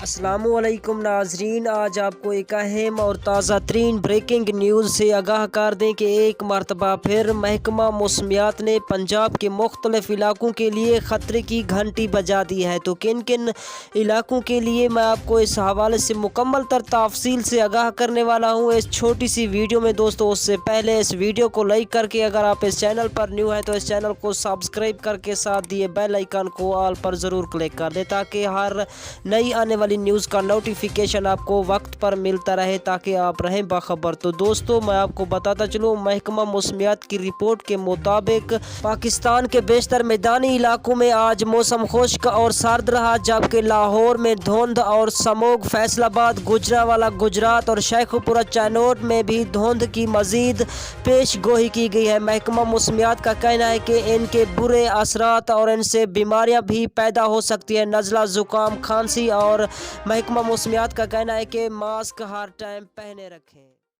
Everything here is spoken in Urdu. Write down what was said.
السلام علیکم ناظرین، آج آپ کو ایک اہم اور تازہ ترین بریکنگ نیوز سے آگاہ کر دیں کہ ایک مرتبہ پھر محکمہ موسمیات نے پنجاب کے مختلف علاقوں کے لیے خطرے کی گھنٹی بجا دی ہے۔ تو کن کن علاقوں کے لیے میں آپ کو اس حوالے سے مکمل تر تفصیل سے آگاہ کرنے والا ہوں اس چھوٹی سی ویڈیو میں۔ دوستو اس سے پہلے اس ویڈیو کو لائک کر کے، اگر آپ اس چینل پر نیو ہیں تو اس چینل کو سبسکرائب کر کے ساتھ دیے بیل آئیکن کو آل پر ضرور کلک کر دیں تاکہ ہر نئی آنے والی نیوز کا نوٹیفیکیشن آپ کو وقت پر ملتا رہے، تاکہ آپ رہیں باخبر۔ تو دوستو میں آپ کو بتاتا چلوں، محکمہ موسمیات کی رپورٹ کے مطابق پاکستان کے بیشتر میدانی علاقوں میں آج موسم خشک اور سرد رہا، جبکہ لاہور میں دھند اور سموگ، فیصل آباد، گوجرانوالہ گجرات اور شیخوپورہ چینوٹ میں بھی دھند کی مزید پیش گوئی کی گئی ہے۔ محکمہ موسمیات کا کہنا ہے کہ ان کے برے اثرات اور ان سے بیماریاں بھی پیدا ہو سکتی ہیں، نزلہ، زکام، کھانسی، اور محکمہ موسمیات کا کہنا ہے کہ ماسک ہر ٹائم پہنے رکھیں۔